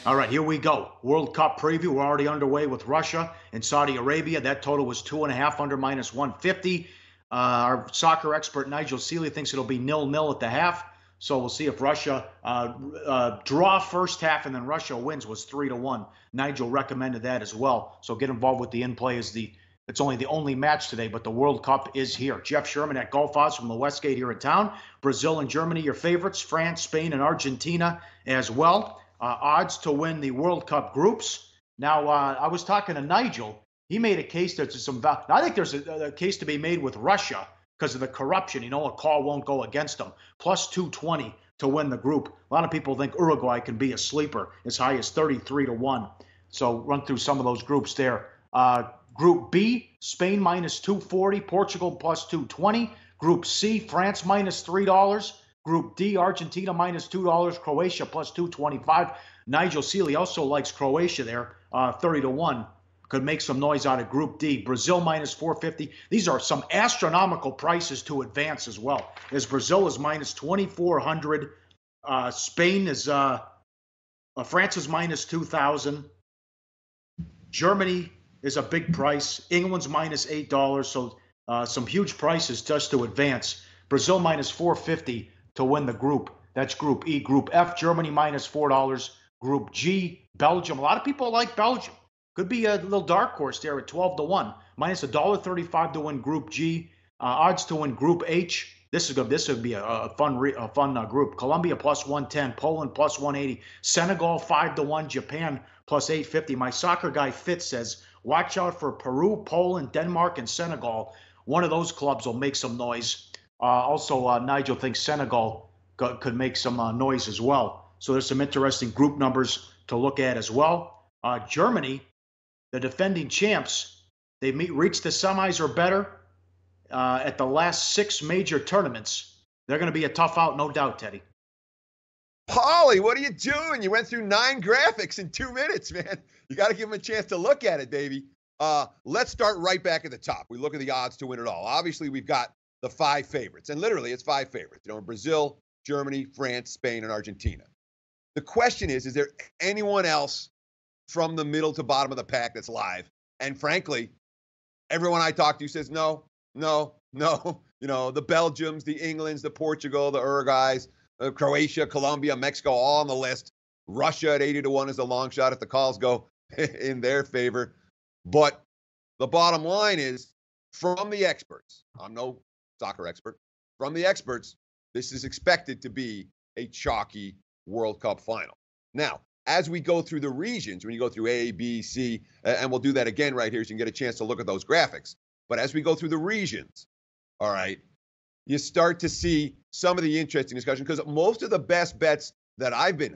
All right, here we go. World Cup preview. We're already underway with Russia and Saudi Arabia. That total was 2.5 under minus 150. Our soccer expert Nigel Seeley thinks it'll be 0-0 at the half. So we'll see if Russia draw first half and then Russia wins was 3-1. Nigel recommended that as well. So get involved with the in-play as it's only the only match today, but the World Cup is here. Jeff Sherman at Golf House from the Westgate here in town. Brazil and Germany, your favorites. France, Spain, and Argentina as well. Odds to win the World Cup groups. Now, I was talking to Nigel. He made a case that there's some value. I think there's a case to be made with Russia because of the corruption. You know, a call won't go against them. Plus 220 to win the group. A lot of people think Uruguay can be a sleeper as high as 33-1. So run through some of those groups there. Group B, Spain minus 240, Portugal plus 220. Group C, France minus $3. Group D, Argentina minus $2, Croatia plus 225. Nigel Seeley also likes Croatia there, 30-1. Could make some noise out of Group D. Brazil minus 450. These are some astronomical prices to advance as well. As Brazil is minus 2,400. Spain is, France is minus 2,000. Germany is a big price. England's minus $8. So some huge prices just to advance. Brazil minus 450 to win the group. That's Group E. Group F, Germany minus $4. Group G, Belgium. A lot of people like Belgium. Could be a little dark horse there at 12-1. Minus $1.35 to win Group G. Odds to win Group H. This is good. This would be a fun group. Colombia plus 110. Poland plus 180. Senegal 5-1. Japan plus 850. My soccer guy Fitz says, watch out for Peru, Poland, Denmark, and Senegal. One of those clubs will make some noise. Also, Nigel thinks Senegal could make some noise as well. So there's some interesting group numbers to look at as well. Germany, the defending champs, they reached the semis or better at the last 6 major tournaments. They're going to be a tough out, no doubt, Teddy. Pauly, what are you doing? You went through 9 graphics in 2 minutes, man. You got to give them a chance to look at it, baby. Let's start right back at the top. We look at the odds to win it all. Obviously, we've got the 5 favorites, and literally it's 5 favorites. You know, Brazil, Germany, France, Spain, and Argentina. The question is there anyone else from the middle to bottom of the pack that's live? And frankly, everyone I talk to says no. You know, the Belgiums, the Englands, the Portugal, the Uruguays, Croatia, Colombia, Mexico, all on the list. Russia at 80-1 is a long shot if the calls go in their favor. But the bottom line is, from the experts, I'm no soccer expert, from the experts, this is expected to be a chalky World Cup final. Now, as we go through the regions, when you go through A, B, C, and we'll do that again right here so you can get a chance to look at those graphics. But as we go through the regions, all right, you start to see some of the interesting discussion because most of the best bets that I've been,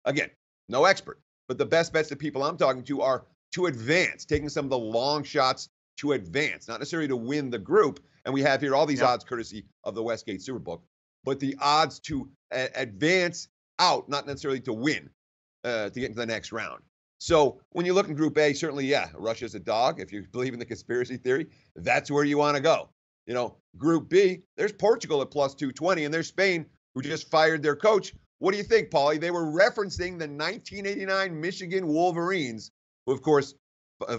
again, no expert, but the best bets that people I'm talking to are to advance, taking some of the long shots to advance, not necessarily to win the group. And we have here all these odds courtesy of the Westgate Superbook, but the odds to advance out, not necessarily to win, to get into the next round. So when you look in Group A, certainly, yeah, Russia's a dog. If you believe in the conspiracy theory, that's where you want to go. You know, Group B, there's Portugal at plus 220, and there's Spain, who just fired their coach. What do you think, Pauly? They were referencing the 1989 Michigan Wolverines, who, of course,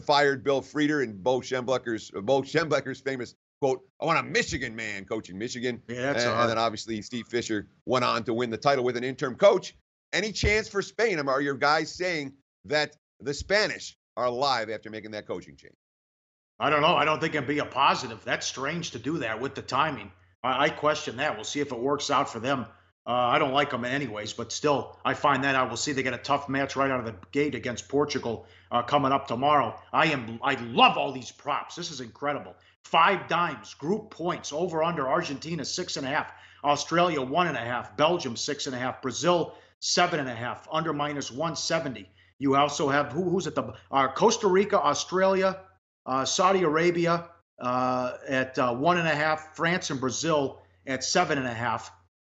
fired Bill Frieder and Bo Schembechler's famous quote, "I want a Michigan man coaching Michigan." Yeah, and then obviously Steve Fisher went on to win the title with an interim coach. Any chance for Spain? Are your guys saying that the Spanish are alive after making that coaching change? I don't know. I don't think it'd be a positive. That's strange to do that with the timing. I question that. We'll see if it works out for them. I don't like them anyways, but still, I find that out. We'll see. They get a tough match right out of the gate against Portugal coming up tomorrow. I love all these props. This is incredible. 5 dimes, group points, over under Argentina 6.5, Australia 1.5, Belgium 6.5, Brazil 7.5, under minus 170. You also have who's at the Costa Rica, Australia, Saudi Arabia at 1.5, France and Brazil at 7.5.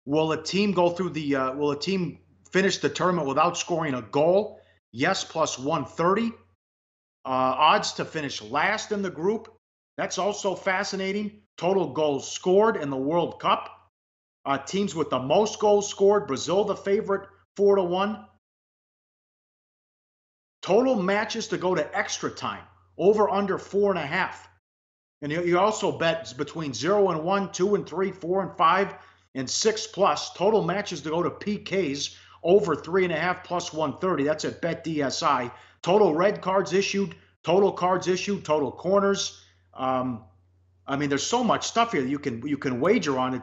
Will a team go through the? Will a team finish the tournament without scoring a goal? Yes, plus 130. Odds to finish last in the group. That's also fascinating. Total goals scored in the World Cup. Teams with the most goals scored. Brazil, the favorite, 4-1. Total matches to go to extra time, over under 4.5. And you also bet between 0 and 1, 2 and 3, 4 and 5, and 6+. Total matches to go to PKs, over 3.5 plus 130. That's at BetDSI. Total red cards issued, total cards issued, total corners. I mean, there's so much stuff here that you can wager on.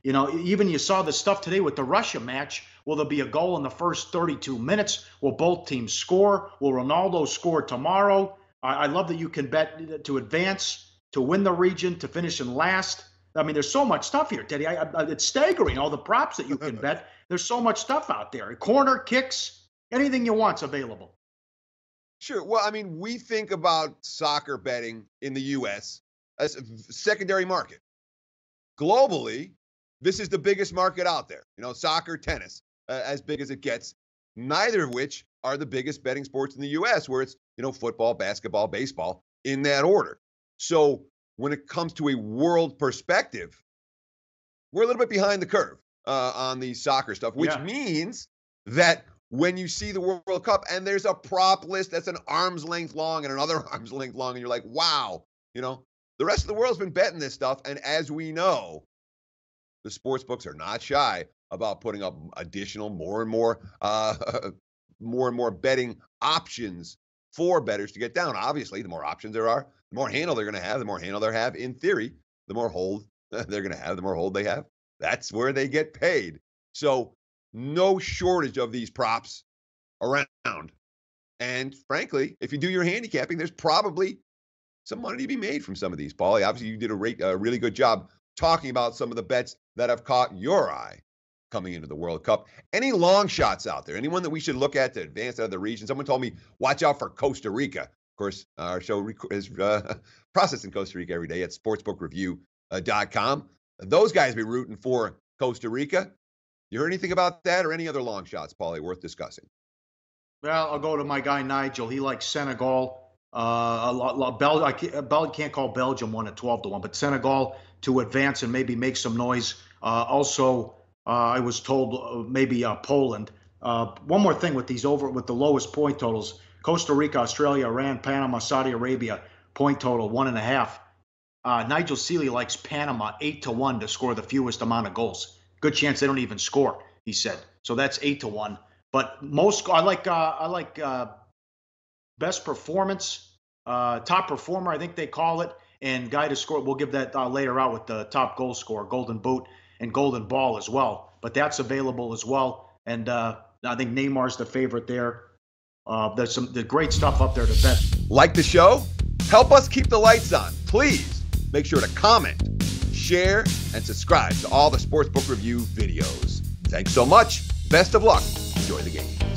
Even you saw the stuff today with the Russia match. Will there be a goal in the first 32 minutes? Will both teams score? Will Ronaldo score tomorrow? I love that you can bet to advance, to win the region, to finish in last. I mean, there's so much stuff here, Teddy. It's staggering, all the props that you can bet. There's so much stuff out there. Corner, kicks, anything you want's available. Sure. Well, I mean, we think about soccer betting in the U.S. as a secondary market. Globally, this is the biggest market out there. Soccer, tennis, as big as it gets, neither of which are the biggest betting sports in the U.S., where it's, football, basketball, baseball, in that order. So when it comes to a world perspective, we're a little bit behind the curve on the soccer stuff, which means that when you see the World Cup and there's a prop list that's an arm's length long and another arm's length long, and you're like, wow, the rest of the world's been betting this stuff. And as we know, the sports books are not shy about putting up additional more and more betting options for bettors to get down. Obviously, the more options there are, the more handle they're going to have. The more handle they have, in theory, the more hold they're going to have. The more hold they have, that's where they get paid. So no shortage of these props around. And frankly, if you do your handicapping, there's probably some money to be made from some of these, Pauly. Obviously, you did a really good job talking about some of the bets that have caught your eye coming into the World Cup. Any long shots out there? Anyone that we should look at to advance out of the region? Someone told me, watch out for Costa Rica. Of course, our show is processed in Costa Rica every day at sportsbookreview.com. Those guys be rooting for Costa Rica. You heard anything about that or any other long shots, Pauly, worth discussing? Well, I'll go to my guy Nigel. He likes Senegal. I can't call Belgium 1 at 12-1, but Senegal to advance and maybe make some noise. I was told maybe Poland. One more thing with with the lowest point totals: Costa Rica, Australia, Iran, Panama, Saudi Arabia. Point total 1.5. Nigel Seeley likes Panama 8-1 to score the fewest amount of goals. Good chance they don't even score, he said. So that's 8-1. But I like best performance, top performer, I think they call it, and guy to score. We'll give that later out with the top goal scorer, Golden Boot, and Golden Ball as well. But that's available as well. And I think Neymar's the favorite there. There's the great stuff up there to bet. Like the show? Help us keep the lights on. Please make sure to comment, share, and subscribe to all the Sportsbook Review videos. Thanks so much. Best of luck. Enjoy the game.